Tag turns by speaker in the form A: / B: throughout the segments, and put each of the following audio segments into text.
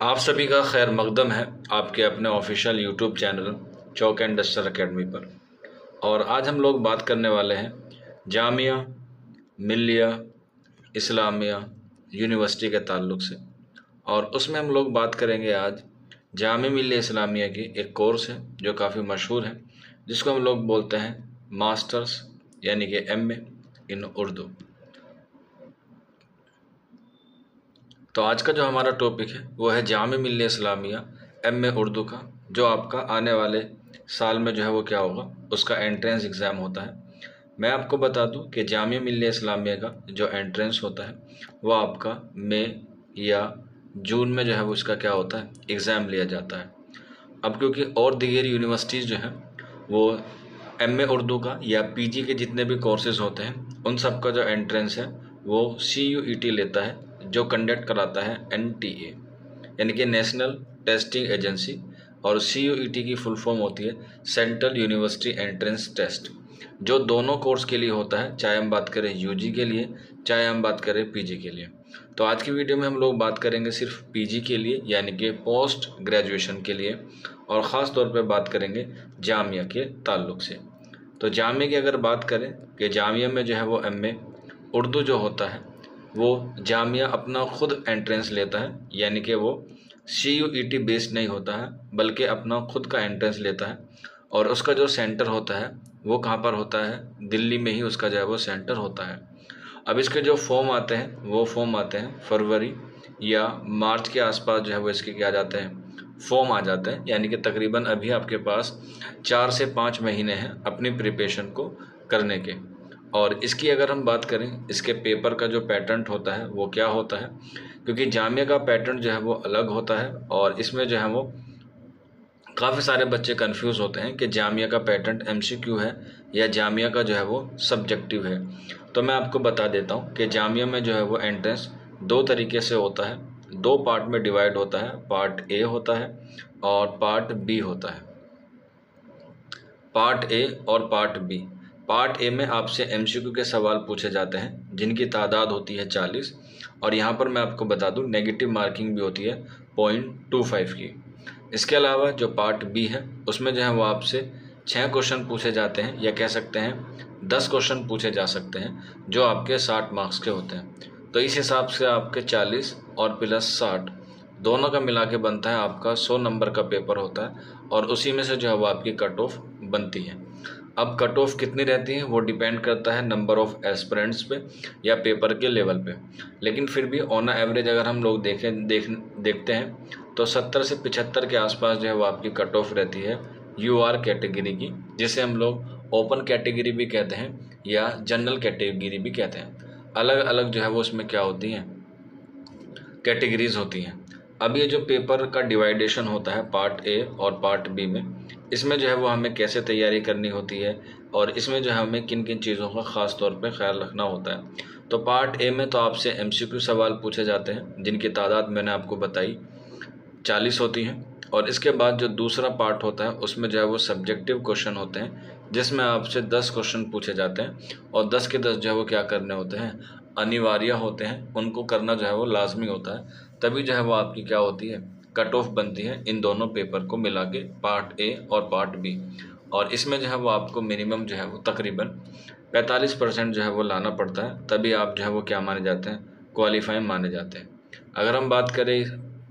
A: आप सभी का खैर मकदम है आपके अपने official YouTube channel chalk and duster academy पर। और आज हम लोग बात करने वाले हैं जामिया मिल्लिया इस्लामिया यूनिवर्सिटी के ताल्लुक़ से। और उसमें हम लोग बात करेंगे आज जामिया मिल्लिया इस्लामिया की एक कोर्स है जो काफ़ी मशहूर है, जिसको हम लोग बोलते हैं मास्टर्स यानी कि MA इन उर्दू। तो आज का जो हमारा टॉपिक है वो है जामिया मिल्लिया इस्लामिया MA उर्दू का, जो आपका आने वाले साल में जो है वो क्या होगा, उसका एंट्रेंस एग्ज़ाम होता है। मैं आपको बता दूं कि जामिया मिल्लिया इस्लामिया का जो एंट्रेंस होता है वो आपका मई या जून में जो है वो उसका क्या होता है, एग्ज़ाम लिया जाता है। अब क्योंकि और दीगर यूनिवर्सिटीज़ जो हैं वो MA उर्दू का या PG के जितने भी कोर्सेज़ होते हैं उन सब का जो एंट्रेंस है वो CUET लेता है, जो कंडक्ट कराता है NTA यानी कि नेशनल टेस्टिंग एजेंसी। और CUET की फुल फॉर्म होती है सेंट्रल यूनिवर्सिटी एंट्रेंस टेस्ट, जो दोनों कोर्स के लिए होता है, चाहे हम बात करें UG के लिए चाहे हम बात करें PG के लिए। तो आज की वीडियो में हम लोग बात करेंगे सिर्फ PG के लिए यानी कि पोस्ट ग्रेजुएशन के लिए, और ख़ास तौर पे बात करेंगे जामिया के ताल्लुक़ से। तो जामिया की अगर बात करें कि जामिया में जो है वो MA उर्दू जो होता है वो जामिया अपना खुद एंट्रेंस लेता है, यानी कि वो CUET बेस्ड नहीं होता है बल्कि अपना खुद का एंट्रेंस लेता है। और उसका जो सेंटर होता है वो कहाँ पर होता है, दिल्ली में ही उसका जो है वो सेंटर होता है। अब इसके जो फॉर्म आते हैं वो फॉर्म आते हैं फरवरी या मार्च के आसपास जो है वो इसके क्या जाते हैं, फॉर्म आ जाते हैं। यानी कि तकरीबन अभी आपके पास 4 से 5 महीने हैं अपनी प्रिपरेशन को करने के। और इसकी अगर हम बात करें, इसके पेपर का जो पैटर्न होता है वो क्या होता है, क्योंकि जामिया का पैटर्न जो है वो अलग होता है और इसमें जो है वो काफ़ी सारे बच्चे कंफ्यूज होते हैं कि जामिया का पैटर्न MCQ है या जामिया का जो है वो सब्जेक्टिव है। तो मैं आपको बता देता हूँ कि जामिया में जो है वो एंट्रेंस 2 तरीके से होता है, 2 पार्ट में डिवाइड होता है। पार्ट A होता है और पार्ट B होता है। पार्ट A और पार्ट B। पार्ट A में आपसे MCQ के सवाल पूछे जाते हैं जिनकी तादाद होती है 40, और यहाँ पर मैं आपको बता दूँ नेगेटिव मार्किंग भी होती है 0.25 की। इसके अलावा जो पार्ट B है उसमें जो है वो आपसे 6 क्वेश्चन पूछे जाते हैं, या कह सकते हैं 10 क्वेश्चन पूछे जा सकते हैं, जो आपके 60 मार्क्स के होते हैं। तो इस हिसाब से आपके 40 और प्लस 60 दोनों का मिला के बनता है आपका 100 नंबर का पेपर होता है, और उसी में से जो है वो आपकी कट ऑफ बनती है। अब कट ऑफ कितनी रहती है वो डिपेंड करता है नंबर ऑफ़ एस्पिरेंट्स पे या पेपर के लेवल पे, लेकिन फिर भी ऑन एवरेज अगर हम लोग देखते हैं तो 70 से 75 के आसपास जो है वो आपकी कट ऑफ रहती है UR कैटेगरी की, जिसे हम लोग ओपन कैटेगरी भी कहते हैं या जनरल कैटेगरी भी कहते हैं। अलग अलग जो है वो उसमें क्या होती हैं, कैटेगरीज होती हैं। अब ये जो पेपर का डिवाइडेशन होता है पार्ट A और पार्ट B में, इसमें जो है वो हमें कैसे तैयारी करनी होती है और इसमें जो है हमें किन किन चीज़ों का ख़ास तौर पे ख्याल रखना होता है। तो पार्ट A में तो आपसे MCQ सवाल पूछे जाते हैं जिनकी तादाद मैंने आपको बताई 40 होती हैं, और इसके बाद जो दूसरा पार्ट होता है उसमें जो है वो सब्जेक्टिव क्वेश्चन होते हैं जिसमें आपसे 10 क्वेश्चन पूछे जाते हैं, और 10 के 10 जो है वो क्या करने होते हैं, अनिवार्य होते हैं, उनको करना जो है वो लाजमी होता है। तभी जो है वो आपकी क्या होती है, कट ऑफ बनती है इन दोनों पेपर को मिला के, पार्ट A और पार्ट B। और इसमें जो है वो आपको मिनिमम जो है वो तकरीबन 45% जो है वो लाना पड़ता है, तभी आप जो है वो क्या माने जाते हैं, क्वालिफाई माने जाते हैं। अगर हम बात करें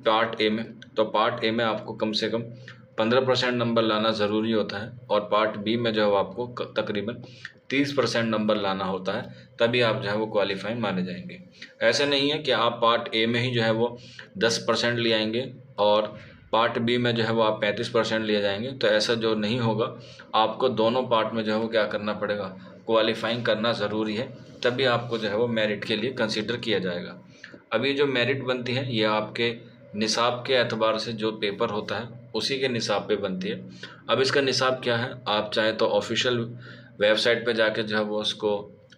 A: पार्ट A में, तो पार्ट A में आपको कम से कम 15% नंबर लाना ज़रूरी होता है, और पार्ट B में जो है वो आपको तकरीबन 30% नंबर लाना होता है, तभी आप जो है वो क्वालिफाई माने जाएंगे। ऐसा नहीं है कि आप पार्ट A में ही जो है वो 10% ले आएंगे और पार्ट B में जो है वो आप 35% ले जाएंगे, तो ऐसा जो नहीं होगा। आपको दोनों पार्ट में जो है वो क्या करना पड़ेगा, क्वालिफाइंग करना ज़रूरी है, तभी आपको जो है वो मेरिट के लिए कंसिडर किया जाएगा। अब ये जो मेरिट बनती है ये आपके निसाब के एतबार से जो पेपर होता है उसी के निसाब पे बनती है। अब इसका निसाब क्या है, आप चाहे तो ऑफिशियल वेबसाइट पे जाके जो है वो उसको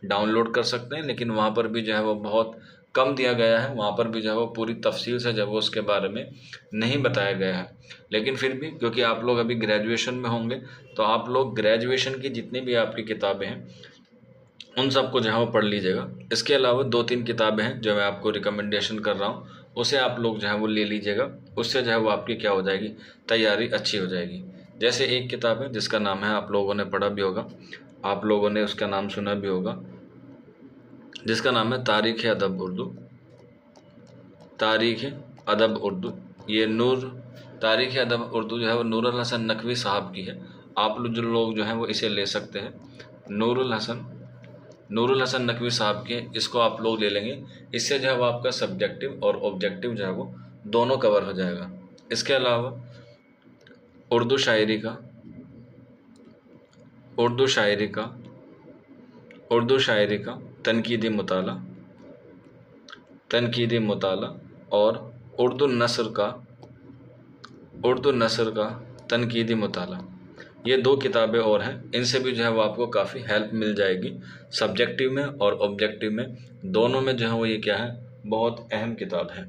A: डाउनलोड कर सकते हैं, लेकिन वहाँ पर भी जो है वो बहुत कम दिया गया है, वहाँ पर भी जो है वो पूरी तफसील से जो है वो उसके बारे में नहीं बताया गया है। लेकिन फिर भी क्योंकि आप लोग अभी ग्रेजुएशन में होंगे, तो आप लोग ग्रेजुएशन की जितनी भी आपकी किताबें हैं उन सबको जो है वो पढ़ लीजिएगा। इसके अलावा 2-3 किताबें हैं जो मैं आपको रिकमेंडेशन कर रहा हूँ, उसे आप लोग जो है वो ले लीजिएगा। उससे जो है वो आपकी क्या हो जाएगी, तैयारी अच्छी हो जाएगी। जैसे एक किताब है जिसका नाम है, आप लोगों ने पढ़ा भी होगा, आप लोगों ने उसका नाम सुना भी होगा, जिसका नाम है तारीख़ अदब उर्दू। तारीख़ अदब उर्दू, ये तारीख़ अदब उर्दू जो है वो नूरुल हसन नकवी साहब की है। आप लोग जो हैं वो इसे ले सकते हैं। नूरुल हसन नकवी साहब के, इसको आप लोग ले लेंगे। इससे जो है वो आपका सब्जेक्टिव और ऑब्जेक्टिव जो है वो दोनों कवर हो जाएगा। इसके अलावा उर्दू शायरी का तनकीदी मुताला और उर्दू नस्र का तनकीदी मुताला, ये 2 किताबें और हैं। इनसे भी जो है वो आपको काफ़ी हेल्प मिल जाएगी। सब्जेक्टिव में और ऑब्जेक्टिव में दोनों में जो है वो ये क्या है, बहुत अहम किताब है।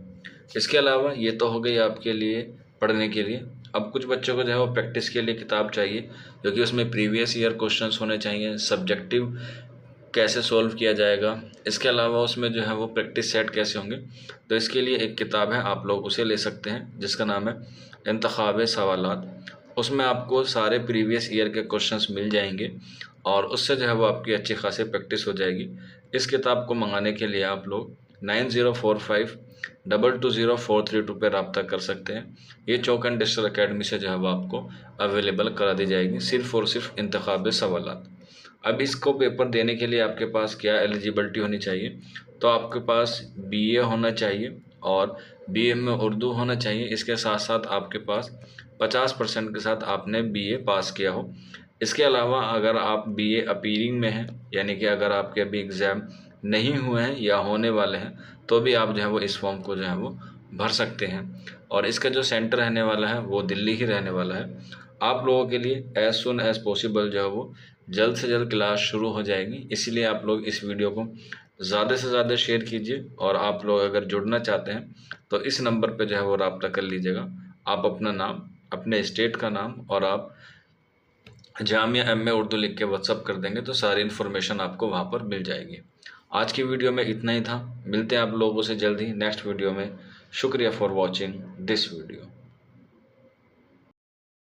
A: इसके अलावा ये तो हो गई आपके लिए पढ़ने के लिए। अब कुछ बच्चों को जो है वो प्रैक्टिस के लिए किताब चाहिए, क्योंकि उसमें प्रीवियस ईयर क्वेश्चंस होने चाहिए, सब्जेक्टिव कैसे सॉल्व किया जाएगा, इसके अलावा उसमें जो है वो प्रैक्टिस सेट कैसे होंगे। तो इसके लिए एक किताब है, आप लोग उसे ले सकते हैं, जिसका नाम है इंतखाब सवालात। उसमें आपको सारे प्रीवियस ईयर के क्वेश्चंस मिल जाएंगे और उससे जो है वो आपकी अच्छी खासी प्रैक्टिस हो जाएगी। इस किताब को मंगाने के लिए आप लोग 9045220432 पर रब्ता कर सकते हैं। ये चौक एंड डिजिटल अकेडमी से जो है वो आपको अवेलेबल करा दी जाएगी, सिर्फ़ और सिर्फ इंतखाब सवालात। अब इसको पेपर देने के लिए आपके पास क्या एलिजिबिलिटी होनी चाहिए, तो आपके पास बीए होना चाहिए और बीए में उर्दू होना चाहिए। इसके साथ साथ आपके पास 50% के साथ आपने बीए पास किया हो। इसके अलावा अगर आप बीए अपीयरिंग में हैं, यानी कि अगर आपके अभी एग्ज़ाम नहीं हुए हैं या होने वाले हैं, तो भी आप जो है वो इस फॉर्म को जो है वो भर सकते हैं। और इसका जो सेंटर रहने वाला है वो दिल्ली ही रहने वाला है। आप लोगों के लिए एज़ सुन एज़ पॉसिबल जो है वो जल्द से जल्द क्लास शुरू हो जाएगी। इसीलिए आप लोग इस वीडियो को ज़्यादा से ज़्यादा शेयर कीजिए और आप लोग अगर जुड़ना चाहते हैं तो इस नंबर पे जो है वो रब्ता कर लीजिएगा। आप अपना नाम, अपने स्टेट का नाम और आप जामिया एम.ए. उर्दू लिख के व्हाट्सअप कर देंगे तो सारी इन्फॉर्मेशन आपको वहाँ पर मिल जाएगी। आज की वीडियो में इतना ही था। मिलते हैं आप लोगों से जल्द ही नेक्स्ट वीडियो में। शुक्रिया फॉर वॉचिंग दिस वीडियो।